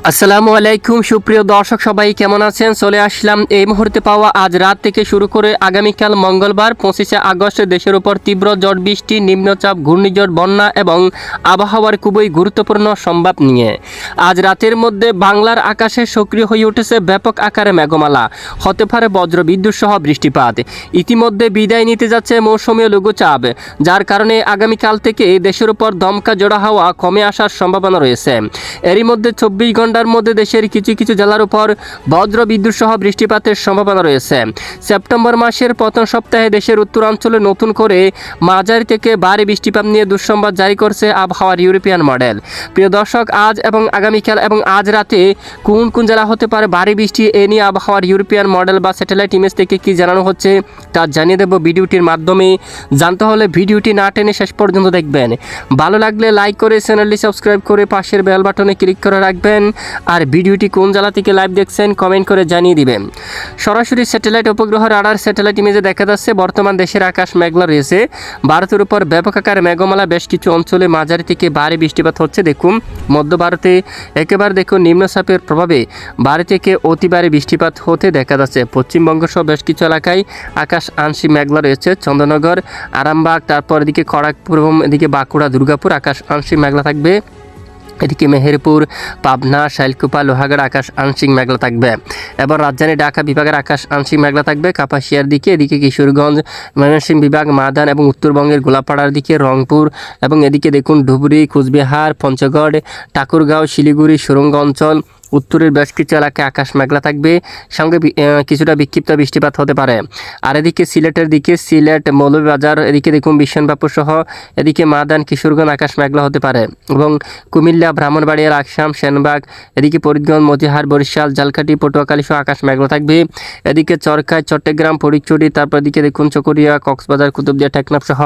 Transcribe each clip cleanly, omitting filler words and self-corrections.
আসসালামু আলাইকুম সুপ্রিয় দর্শক সবাই কেমন আছেন। চলে আসলাম এই মুহূর্তে পাওয়া আজ রাত থেকে শুরু করে আগামীকাল মঙ্গলবার 25শে আগস্ট দেশের উপর তীব্র ঝড় বৃষ্টি, নিম্নচাপ, ঘূর্ণিঝড়, বন্যা এবং আবহাওয়ার খুবই গুরুত্বপূর্ণ সংবাদ নিয়ে। আজ রাতের মধ্যে বাংলার আকাশে সক্রিয় হয়ে উঠেছে ব্যাপক আকারে মেঘমালা, হতে পারে বজ্রবিদ্যুৎ সহ বৃষ্টিপাত। ইতিমধ্যে বিদায় নিতে যাচ্ছে মৌসুমী লঘুচাপ, যার কারণে আগামীকাল থেকে দেশের উপর দমকা জোড়া হাওয়া কমে আসার সম্ভাবনা রয়েছে। এরই মধ্যে 24 ঘন্টার মধ্যে দেশের কিছু কিছু জেলার উপর বজ্র বিদ্যুৎ সহ বৃষ্টিপাতের সম্ভাবনা রয়েছে। সেপ্টেম্বর মাসের প্রথম সপ্তাহে দেশের উত্তরাঞ্চলে নতুন করে মাঝারি থেকে ভারী বৃষ্টিপাত নিয়ে দুঃসংবাদ জারি করছে আবহাওয়ার ইউরোপিয়ান মডেল। প্রিয় দর্শক, আজ এবং আগামীকাল এবং আজ রাতে কোন কোন জেলা হতে পারে ভারী বৃষ্টি, এ নিয়ে আবহাওয়ার ইউরোপিয়ান মডেল বা স্যাটেলাইট ইমেজ থেকে কি জানানো হচ্ছে তা জানিয়ে দেব ভিডিওটির মাধ্যমে। জানতে হলে ভিডিওটি না টেনে শেষ পর্যন্ত দেখবেন। ভালো লাগলে লাইক করে চ্যানেলটি সাবস্ক্রাইব করে পাশের বেল বাটনে ক্লিক করে রাখবেন। আর ভিডিওটি কোন জেলা থেকে লাইভ দেখছেন কমেন্ট করে জানিয়ে দিবেন। সরাসরি স্যাটেলাইট উপগ্রহ রাডার স্যাটেলাইট ইমেজে দেখা যাচ্ছে বর্তমান দেশের আকাশ মেঘলা রয়েছে। ভারতের উপর ব্যাপক আকারে মেঘমালা, বেশ কিছু অঞ্চলে মাঝারি থেকে ভারী বৃষ্টিপাত হচ্ছে। দেখুন মধ্য ভারতে একেবারে দেখুন নিম্নচাপের প্রভাবে ভারী থেকে অতি ভারী বৃষ্টিপাত হতে দেখা যাচ্ছে। পশ্চিমবঙ্গ সহ বেশ কিছু এলাকায় আকাশ আংশিক মেঘলা রয়েছে। চন্দ্রনগর, আরামবাগ, তারপর এদিকে খড়গপুর এবং এদিকে বাঁকুড়া, দুর্গাপুর আকাশ আংশিক মেঘলা থাকবে। এদিকে মেহেরপুর, পাবনা, শাইলকুপা, লোহাগড়া আকাশ আংশিক মেঘলা থাকবে। এবার রাজধানী ঢাকা বিভাগের আকাশ আংশিক মেঘলা থাকবে। কাপাসিয়ার দিকে, এদিকে কিশোরগঞ্জ, ময়মনসিংহ বিভাগ, মাদান এবং উত্তরবঙ্গের গোলাপাড়ার দিকে, রংপুর এবং এদিকে দেখুন ধুবড়ী, কোচবিহার, পঞ্চগড়, ঠাকুরগাঁও, শিলিগুড়ি, সুরঙ্গ অঞ্চল, উত্তরের বেশ কিছু এলাকায় আকাশ মেঘলা থাকবে, সঙ্গে কিছুটা বিক্ষিপ্ত বৃষ্টিপাত হতে পারে। আর এদিকে সিলেটের দিকে, সিলেট, মৌলভীবাজার, এদিকে দেখুন বিশ্বনবাপুর সহ এদিকে মাদান, কিশোরগঞ্জ আকাশ মেঘলা হতে পারে। এবং কুমিল্লা, ব্রাহ্মণবাড়িয়া, লাকসাম, সেনবাগ, এদিকে ফরিদগঞ্জ, মতিহার, বরিশাল, ঝালকাঠি, পটুয়াখালী সহ আকাশ মেঘলা থাকবে। এদিকে চরকায়, চট্টগ্রাম, ফটিকছড়ি, তারপর এদিকে দেখুন চকরিয়া, কক্সবাজার, কুতুবদিয়া, টেকনাফ সহ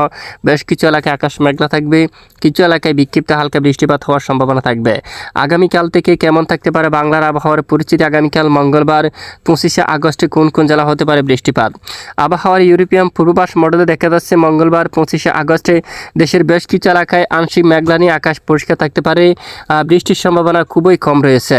বেশ কিছু এলাকায় আকাশ মেঘলা থাকবে। কিছু এলাকায় বিক্ষিপ্ত হালকা বৃষ্টিপাত হওয়ার সম্ভাবনা থাকবে। আগামীকাল থেকে কেমন থাকতে পারে বাংলার আবহাওয়ার পরিস্থিতি? আগামীকাল মঙ্গলবার 25শে আগস্টে কোন কোন জেলা হতে পারে বৃষ্টিপাত? আবহাওয়ার ইউরোপিয়ান পূর্বাভাস মডেলে দেখা যাচ্ছে মঙ্গলবার 25শে আগস্টে দেশের বেশ কিছু এলাকায় আংশিক মেঘলা নিয়ে আকাশ পরিষ্কার থাকতে পারে। বৃষ্টির সম্ভাবনা খুবই কম রয়েছে।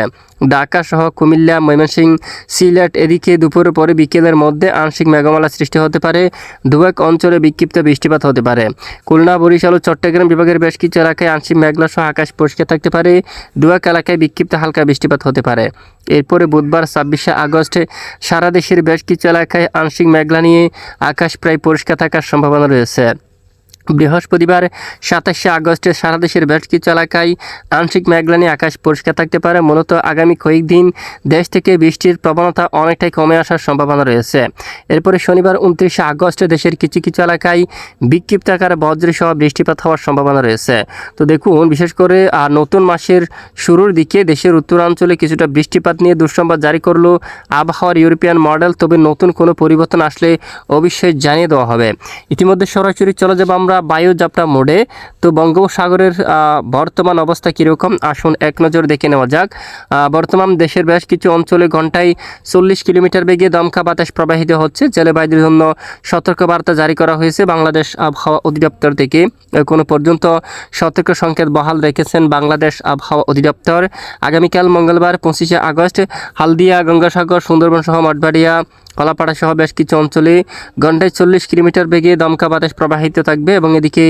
ঢাকা সহ কুমিল্লা, ময়মনসিংহ, সিলেট, এদিকে দুপুরের পরে বিকেলের মধ্যে আংশিক মেঘমালা সৃষ্টি হতে পারে। দু-এক অঞ্চলে বিক্ষিপ্ত বৃষ্টিপাত হতে পারে। খুলনা, বরিশাল ও চট্টগ্রাম বিভাগের বেশ কিছু এলাকায় আংশিক মেঘলা সহ আকাশ পরিষ্কার থাকতে পারে। দু-এক এলাকায় বিক্ষিপ্ত হালকা বৃষ্টিপাত হতে পারে। এরপরে বুধবার 26শে আগস্টে সারা দেশের বেশ কিছু এলাকায় আংশিক মেঘলা নিয়ে আকাশ প্রায় পরিষ্কার থাকার সম্ভাবনা রয়েছে। বৃহস্পতিবার 27শে আগস্টে সারা দেশের বেশ কিছু এলাকায় আংশিক মেঘলা নিয়ে আকাশ পরিষ্কার থাকতে পারে। মূলত আগামী কয়েকদিন দেশ থেকে বৃষ্টির প্রবণতা অনেকটাই কমে আসার সম্ভাবনা রয়েছে। এরপরে শনিবার 29শে আগস্টে দেশের কিছু কিছু এলাকায় বিক্ষিপ্ত আকারে বজ্রসহ বৃষ্টিপাত হওয়ার সম্ভাবনা রয়েছে। তো দেখুন বিশেষ করে নতুন মাসের শুরুর দিকে দেশের উত্তরাঞ্চলে কিছুটা বৃষ্টিপাত নিয়ে দুঃসংবাদ জারি করলো আবহাওয়ার ইউরোপিয়ান মডেল। তবে নতুন কোনো পরিবর্তন আসলে অবশ্যই জানিয়ে দেওয়া হবে। ইতিমধ্যে সরাসরি চলে যাব আমরা বায়ুযাত্রা মোডে। তো বঙ্গোপসাগরের বর্তমান অবস্থা কীরকম আসুন এক নজর দেখে নেওয়া যাক। বর্তমান দেশের বেশ কিছু অঞ্চলে ঘন্টায় 40 কিলোমিটার বেগে দমকা বাতাস প্রবাহিত হচ্ছে। জলবায়ুর জন্য সতর্কবার্তা জারি করা হয়েছে বাংলাদেশ আবহাওয়া অধিদপ্তর থেকে। এখনো পর্যন্ত সতর্ক সংকেত বহাল রেখেছেন বাংলাদেশ আবহাওয়া অধিদপ্তর। আগামীকাল মঙ্গলবার 25শে আগস্ট হালদিয়া, গঙ্গাসাগর, সুন্দরবন সহ মঠবাড়িয়া, কলাপাড়া সহ বেশ কিছু অঞ্চলে ঘন্টায় 40 কিলোমিটার বেগে দমকা বাতাস প্রবাহিত থাকবে। এবং এদিকে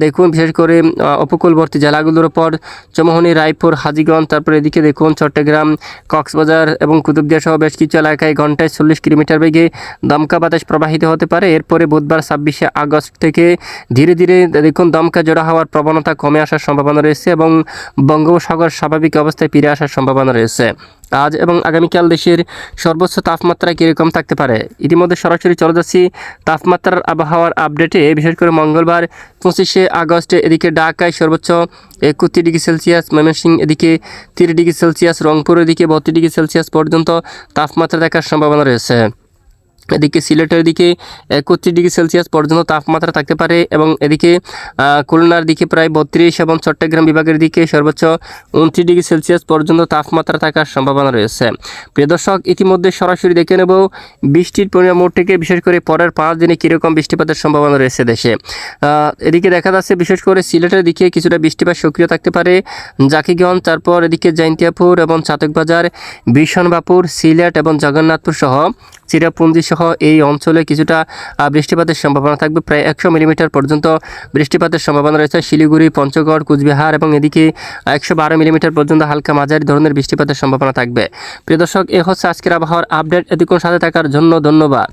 দেখুন বিশেষ করে উপকূলবর্তী জেলাগুলোর ওপর চৌমুহনী, রায়পুর, হাজীগঞ্জ, তারপরে এদিকে দেখুন চট্টগ্রাম, কক্সবাজার এবং কুতুবদিয়া সহ বেশ কিছু এলাকায় ঘন্টায় 40 কিলোমিটার বেগে দমকা বাতাস প্রবাহিত হতে পারে। এরপরে বুধবার 26শে আগস্ট থেকে ধীরে ধীরে দেখুন দমকা জোড়া হওয়ার প্রবণতা কমে আসার সম্ভাবনা রয়েছে এবং বঙ্গোপসাগর স্বাভাবিক অবস্থায় ফিরে আসার সম্ভাবনা রয়েছে। আজ এবং আগামীকাল দেশের সর্বোচ্চ তাপমাত্রা কীরকম থাকতে পারে? ইতিমধ্যে সরাসরি চলে যাচ্ছি তাপমাত্রার আবহাওয়ার আপডেটে। বিশেষ করে মঙ্গলবার 25শে আগস্টে এদিকে ঢাকায় সর্বোচ্চ 31 ডিগ্রি সেলসিয়াস, ময়মনসিংহ এদিকে 30 ডিগ্রি সেলসিয়াস, রংপুর এদিকে 32 ডিগ্রি সেলসিয়াস পর্যন্ত তাপমাত্রা দেখার সম্ভাবনা রয়েছে। এদিকে সিলেটের দিকে 31 ডিগ্রি সেলসিয়াস পর্যন্ত তাপমাত্রা থাকতে পারে এবং এদিকে খুলনার দিকে প্রায় 32 এবং চট্টগ্রাম বিভাগের দিকে সর্বোচ্চ 29 ডিগ্রি সেলসিয়াস পর্যন্ত তাপমাত্রা থাকার সম্ভাবনা রয়েছে। প্রিয় দর্শক, ইতিমধ্যে সরাসরি দেখে নেব বৃষ্টির পরিমাণ মোট থেকে বিশেষ করে পরের 5 দিনে কীরকম বৃষ্টিপাতের সম্ভাবনা রয়েছে দেশে। এদিকে দেখা যাচ্ছে বিশেষ করে সিলেটের দিকে কিছুটা বৃষ্টিপাত সক্রিয় থাকতে পারে, জাকিগঞ্জ, তারপর এদিকে জৈন্তিয়াপুর এবং চাতকবাজার, বিশনবাপুর, সিলেট এবং জগন্নাথপুর সহ চিরাপুঞ্জি সহ এই অঞ্চলে কিছুটা বৃষ্টিপাতের সম্ভাবনা থাকবে। প্রায় 100 মিলিমিটার পর্যন্ত বৃষ্টিপাতের সম্ভাবনা রয়েছে শিলিগুড়ি, পঞ্চগড়, কুচবিহার এবং এদিকে 112 মিলিমিটার পর্যন্ত হালকা মাঝারি ধরনের বৃষ্টিপাতের সম্ভাবনা থাকবে। প্রিয় দর্শক, এ হচ্ছে আজকের আবহাওয়ার আপডেট। এতক্ষণ সাথে থাকার জন্য ধন্যবাদ।